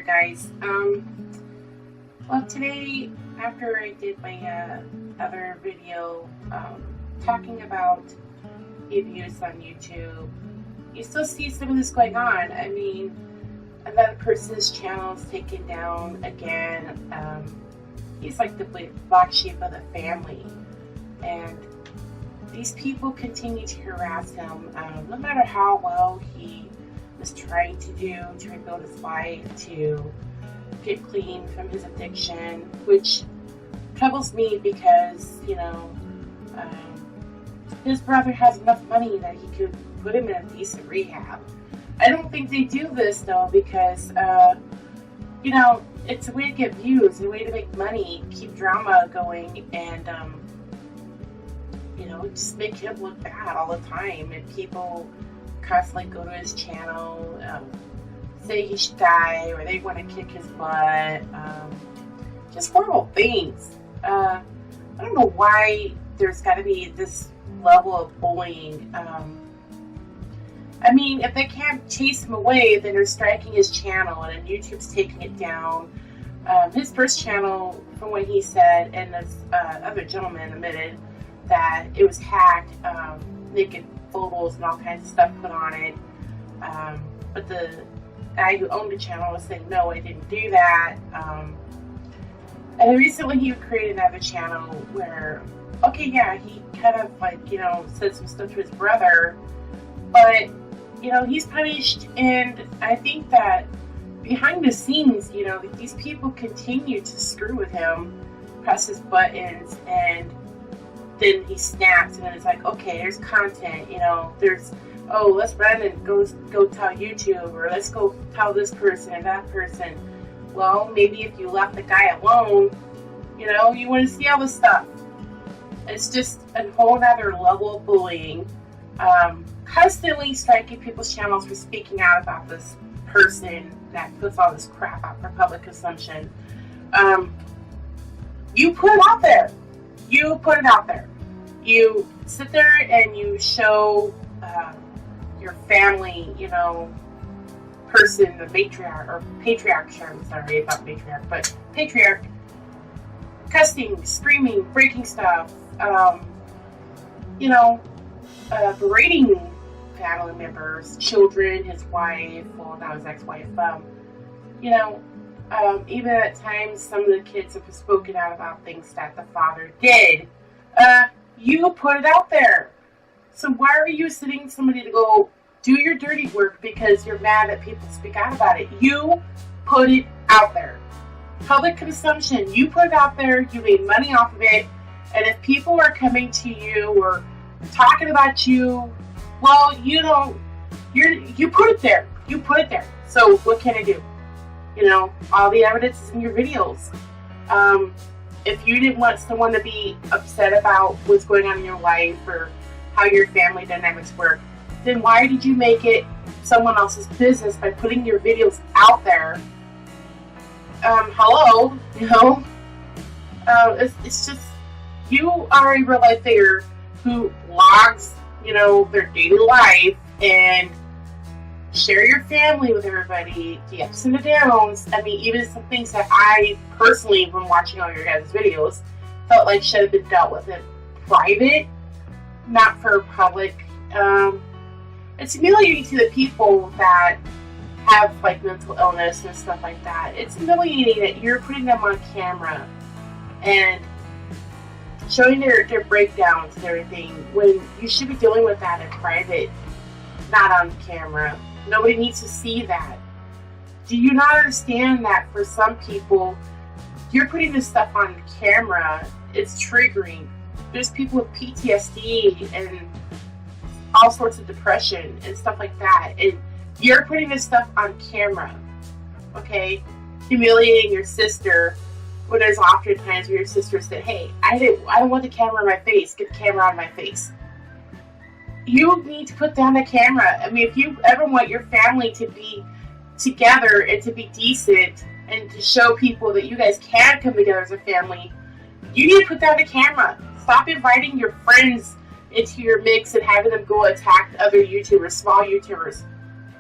guys. Well, today, after I did my other video talking about the abuse on YouTube, you still see some of this going on. I mean, another person's channel is taken down again. He's like the black sheep of the family, and these people continue to harass him, no matter how well he was trying to rebuild his life, to get clean from his addiction, which troubles me because, you know, his brother has enough money that he could put him in a decent rehab. I don't think they do this, though, because, you know, it's a way to get views, a way to make money, keep drama going, and, you know, just make him look bad all the time. And people constantly go to his channel, say he should die, or they want to kick his butt. Just horrible things. I don't know why there's got to be this level of bullying. I mean, if they can't chase him away, then they're striking his channel, and then YouTube's taking it down. His first channel, from what he said, and this other gentleman admitted that it was hacked, naked photos and all kinds of stuff put on it. But the guy who owned the channel was saying, no, I didn't do that. And recently he created another channel where, okay, yeah, he kind of like, you know, said some stuff to his brother, but, you know, he's punished. And I think that behind the scenes, you know, these people continue to screw with him, press his buttons, and then he snaps, and then it's like, okay, there's content, you know, there's, oh, let's run and go tell YouTube, or let's go tell this person and that person. Well, maybe if you left the guy alone, you know, you wouldn't see all this stuff. It's just a whole other level of bullying. Constantly striking people's channels for speaking out about this person that puts all this crap out for public consumption. You put it out there. You put it out there. You sit there and you show your family, you know, person, the matriarch, or patriarch, I'm sorry about matriarch, but patriarch, cussing, screaming, breaking stuff, you know, berating family members, children, his wife, well, not his ex-wife, you know, even at times some of the kids have spoken out about things that the father did. You put it out there. So why are you sending somebody to go do your dirty work because you're mad that people speak out about it? You put it out there. Public consumption, you put it out there, you made money off of it, and if people are coming to you or talking about you, well, you know, you put it there. You put it there. So what can I do? You know, all the evidence is in your videos. If you didn't want someone to be upset about what's going on in your life or how your family dynamics work, then why did you make it someone else's business by putting your videos out there? Hello, you know? It's just, you are a real life figure who logs, you know, their daily life and share your family with everybody, the ups and the downs. I mean, even some things that I personally, when watching all your guys' videos, felt like should have been dealt with in private, not for public. It's humiliating to the people that have like mental illness and stuff like that. It's humiliating that you're putting them on camera and showing their breakdowns and everything when you should be dealing with that in private, not on camera. Nobody needs to see that. Do you not understand that for some people, you're putting this stuff on camera, it's triggering. There's people with PTSD and all sorts of depression and stuff like that, and you're putting this stuff on camera, okay? Humiliating your sister, when there's often times where your sister said, hey, I don't want the camera in my face, get the camera out of my face. You need to put down the camera. I mean, if you ever want your family to be together and to be decent and to show people that you guys can come together as a family, you need to put down the camera. Stop inviting your friends into your mix and having them go attack other YouTubers, small YouTubers.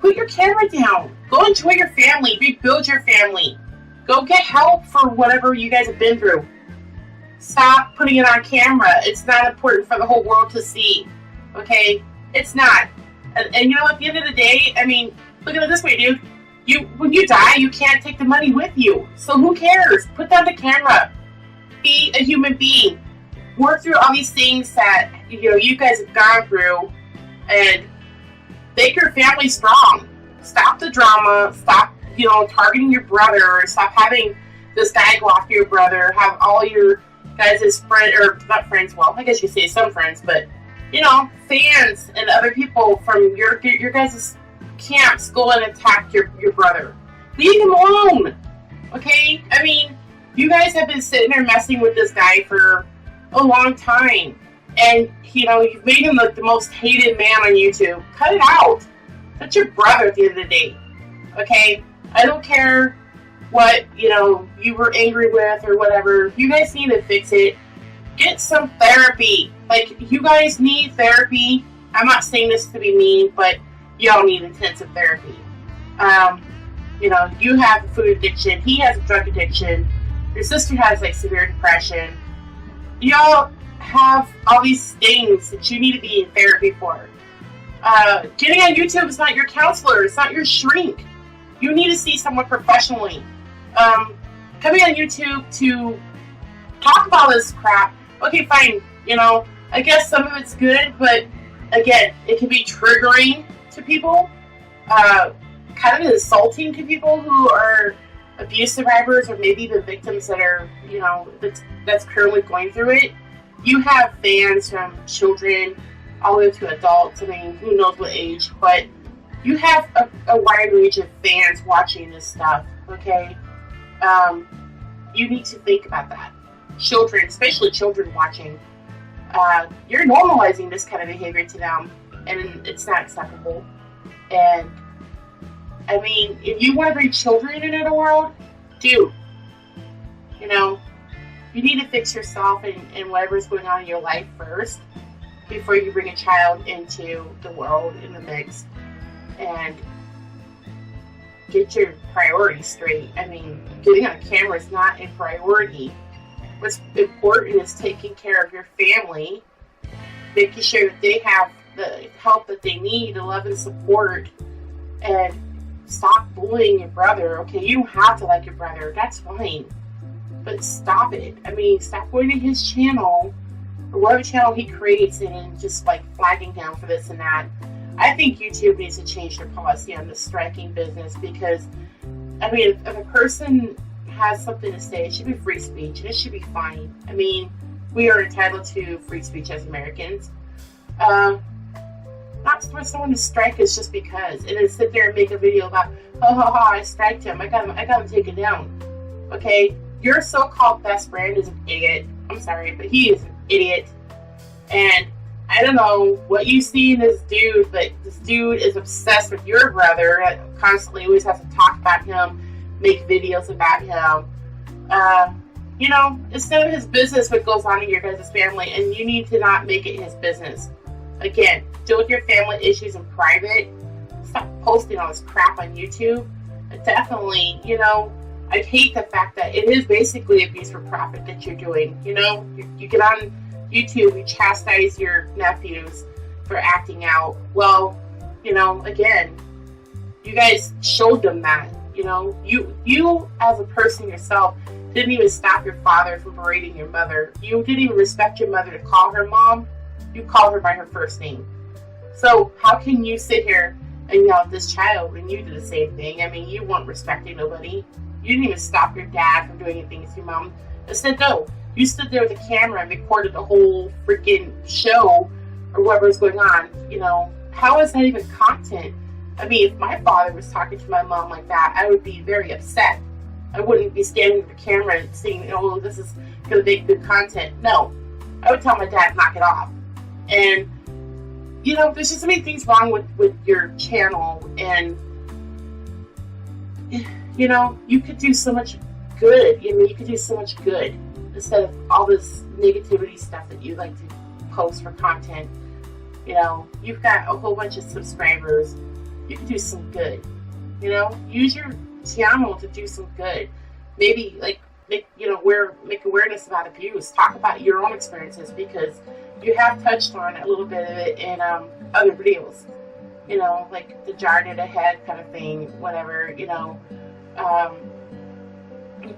put your camera down. Go enjoy your family. Rebuild your family. Go get help for whatever you guys have been through. Stop putting it on camera. It's not important for the whole world to see. Okay? It's not. And you know, at the end of the day, I mean, look at it this way, dude. When you die, you can't take the money with you. So who cares? Put down the camera. Be a human being. Work through all these things that, you know, you guys have gone through, and make your family strong. Stop the drama. Stop, you know, targeting your brother. Stop having this guy go after your brother. Have all your guys' friends, or not friends, well, I guess you say some friends, but, you know, fans and other people from your guys' camps go and attack your brother. Leave him alone. Okay? I mean, you guys have been sitting there messing with this guy for a long time. And, you know, you've made him like the most hated man on YouTube. Cut it out. That's your brother at the end of the day. Okay? I don't care what, you know, you were angry with or whatever. You guys need to fix it. Get some therapy. Like, you guys need therapy. I'm not saying this to be mean, but y'all need intensive therapy. You know, you have food addiction. He has a drug addiction. Your sister has, like, severe depression. Y'all have all these things that you need to be in therapy for. Getting on YouTube is not your counselor. It's not your shrink. You need to see someone professionally. Coming on YouTube to talk about this crap, okay, fine. You know, I guess some of it's good, but again, it can be triggering to people, kind of insulting to people who are abuse survivors, or maybe the victims that are, you know, that's currently going through it. You have fans from children all the way to adults. I mean, who knows what age, but you have a wide range of fans watching this stuff, okay? You need to think about that. Children, especially children watching, you're normalizing this kind of behavior to them, and it's not acceptable. And I mean, if you want to bring children into the world, dude, you know, you need to fix yourself and whatever's going on in your life first before you bring a child into the world in the mix, and get your priorities straight. I mean, getting on camera is not a priority. What's important is taking care of your family, making sure that they have the help that they need, the love and support, and stop bullying your brother. Okay, you don't have to like your brother. That's fine. But stop it. I mean, stop going to his channel, or whatever channel he creates, and just like flagging him for this and that. I think YouTube needs to change their policy on the striking business, because, I mean, if a person has something to say, it should be free speech, and it should be fine. I mean, we are entitled to free speech as Americans. Not for someone to strike us just because, and then sit there and make a video about, I striked him, I got him taken down. Okay, your so-called best friend is an idiot. I'm sorry, but he is an idiot. And I don't know what you see in this dude, but this dude is obsessed with your brother. Constantly always has to talk about him, make videos about him. You know, it's none of his business what goes on in your guys' family, and you need to not make it his business. Again, deal with your family issues in private. Stop posting all this crap on YouTube. Definitely, you know, I hate the fact that it is basically abuse for profit that you're doing. You know, you get on YouTube, you chastise your nephews for acting out. Well, you know, again, you guys showed them that. You know, you as a person yourself didn't even stop your father from berating your mother. You didn't even respect your mother to call her mom. You called her by her first name. So how can you sit here and yell at this child when you did the same thing? I mean, you weren't respecting nobody. You didn't even stop your dad from doing anything to your mom. Instead, no, you stood there with a camera and recorded the whole freaking show or whatever was going on. You know, how is that even content? I mean, if my father was talking to my mom like that, I would be very upset. I wouldn't be standing with the camera and saying, oh, this is going to make good content. No, I would tell my dad, knock it off. And, you know, there's just so many things wrong with your channel, and, you know, you could do so much good. I mean, you could do so much good instead of all this negativity stuff that you like to post for content. You know, you've got a whole bunch of subscribers. you can do some good. Use your channel to do some good. Maybe like make awareness about abuse. Talk about your own experiences because you have touched on a little bit of it in other videos. Like the jar to the head kind of thing, whatever. You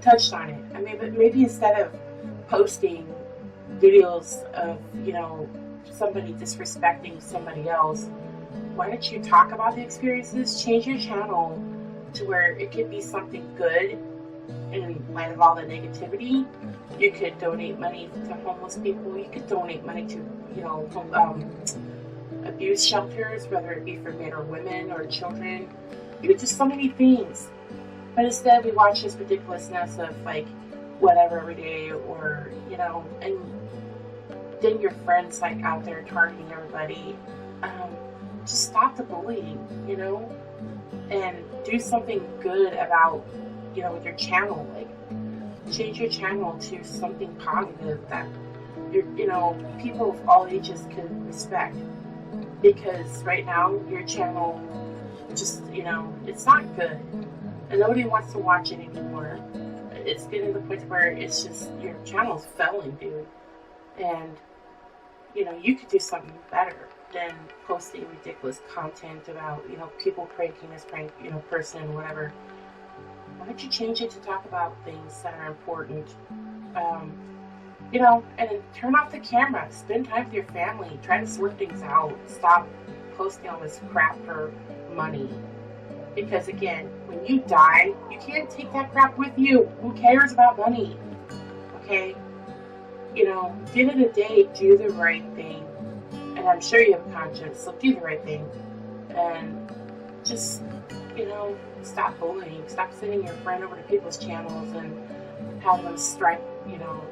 touched on it. I mean, but maybe instead of posting videos of somebody disrespecting somebody else, why don't you talk about the experiences? Change your channel to where it could be something good in light of all the negativity. You could donate money to homeless people. You could donate money to abuse shelters, whether it be for men or women or children. You could do so many things. But instead we watch this ridiculousness of like whatever every day, or and then your friends like out there targeting everybody. Just stop the bullying, and do something good about with your channel. Like change your channel to something positive that people of all ages can respect. Because right now your channel just it's not good, and nobody wants to watch it anymore. It's getting to the point where it's just your channel's failing, dude. And you could do something better than posting ridiculous content about people pranking this person and whatever. Why don't you change it to talk about things that are important? And then turn off the camera. Spend time with your family. Try to sort things out. Stop posting all this crap for money. Because again, when you die, you can't take that crap with you. Who cares about money? Okay? At the end of the day, do the right thing. And I'm sure you have a conscience, so do the right thing. And just, stop bullying. Stop sending your friend over to people's channels and having them strike,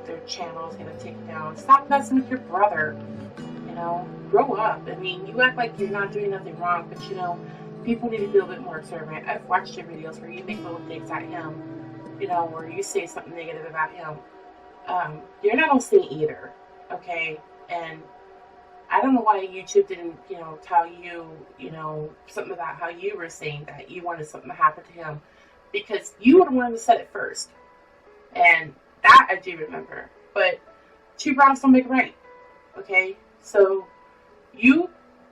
their channels, take it down. Stop messing with your brother. Grow up. I mean, you act like you're not doing nothing wrong, but people need to be a little bit more observant. I've watched your videos where you make little digs at him, or you say something negative about him. You're not on scene either, okay? And I don't know why YouTube didn't, tell you, something about how you were saying that you wanted something to happen to him, because you were the one who said it first. And that I do remember. But two wrongs don't make a right, okay? So you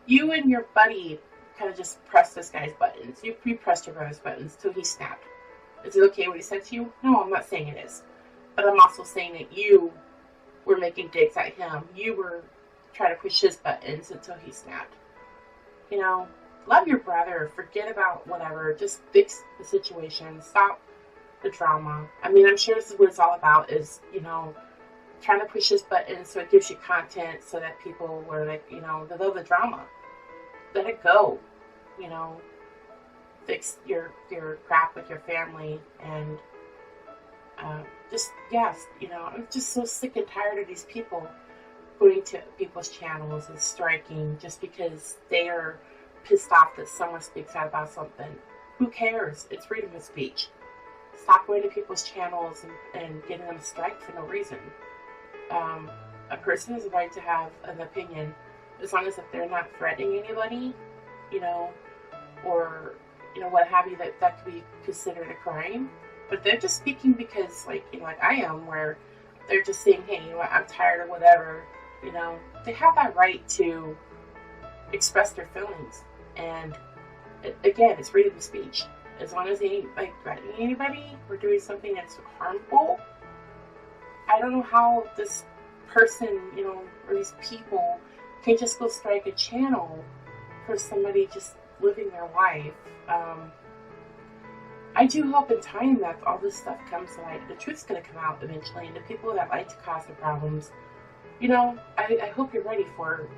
and your buddy kind of just pressed this guy's buttons. You pressed your brother's buttons till he snapped. Is it okay what he said to you? No, I'm not saying it is. But I'm also saying that you were making digs at him. You were trying to push his buttons until he snapped. Love your brother. Forget about whatever. Just fix the situation. Stop the drama. I mean, I'm sure this is what it's all about, is, trying to push his buttons so it gives you content so that people were like, they love the drama. Let it go. Fix your crap with your family, and I'm just so sick and tired of these people going to people's channels and striking just because they are pissed off that someone speaks out about something. Who cares? It's freedom of speech. Stop going to people's channels and getting them striked for no reason. A person has a right to have an opinion as long as if they're not threatening anybody, or what have you, that could be considered a crime. But they're just speaking because, like I am, where they're just saying, hey, I'm tired of whatever. They have that right to express their feelings. And again, it's freedom of speech. As long as they ain't threatening anybody or doing something that's harmful, I don't know how this person, or these people can just go strike a channel for somebody just living their life. I do hope in time that all this stuff comes to light. The truth's going to come out eventually, and the people that like to cause the problems, I hope you're ready for,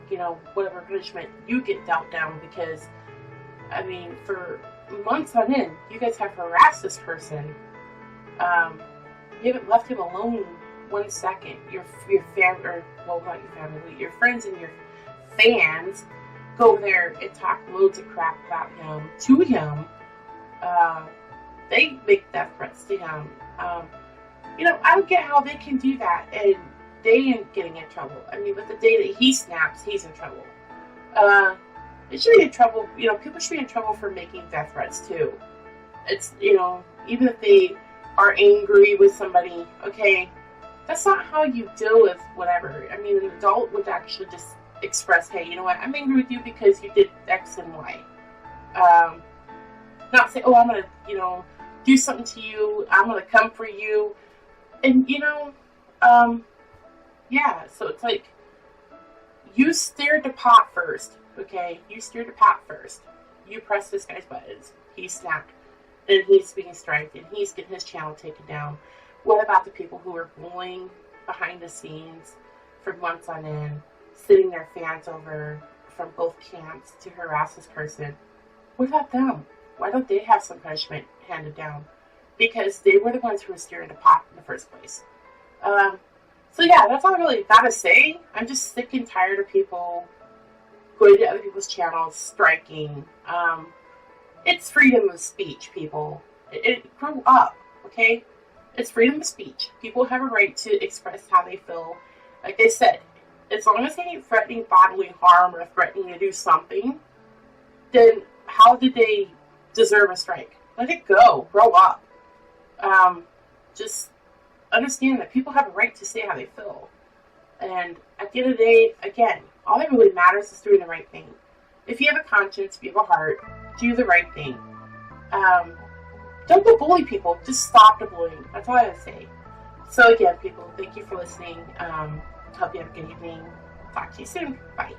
whatever punishment you get dealt down, because, I mean, for months on end, you guys have harassed this person. You haven't left him alone 1 second. Your family, or, well, not your family, your friends and your fans go there and talk loads of crap about him, to him. They make death threats to him. I don't get how they can do that and they ain't getting in trouble. I mean, but the day that he snaps, he's in trouble. It should be in trouble. People should be in trouble for making death threats too. It's, even if they are angry with somebody, okay, that's not how you deal with whatever. I mean, an adult would actually just express, hey, you know what, I'm angry with you because you did X and Y. Not say, oh, I'm going to, do something to you. I'm going to come for you. And, yeah, so it's like, you stirred the pot first, okay? You stirred the pot first. You pressed this guy's buttons. He snapped. And he's being striked. And he's getting his channel taken down. What about the people who are bullying behind the scenes for months on end, sending their fans over from both camps to harass this person? What about them? Why don't they have some punishment handed down? Because they were the ones who were stirring the pot in the first place. So yeah, that's all I really got to say. I'm just sick and tired of people going to other people's channels, striking. It's freedom of speech, people. It grew up, okay? It's freedom of speech. People have a right to express how they feel. Like I said, as long as they ain't threatening bodily harm or threatening to do something, then how did they deserve a strike? Let it go. Grow up. Just understand that people have a right to say how they feel. And at the end of the day, again, all that really matters is doing the right thing. If you have a conscience, if you have a heart, do the right thing. Don't go bully people. Just stop the bullying. That's all I have to say. So again, people, thank you for listening. Hope you have a good evening. Talk to you soon. Bye.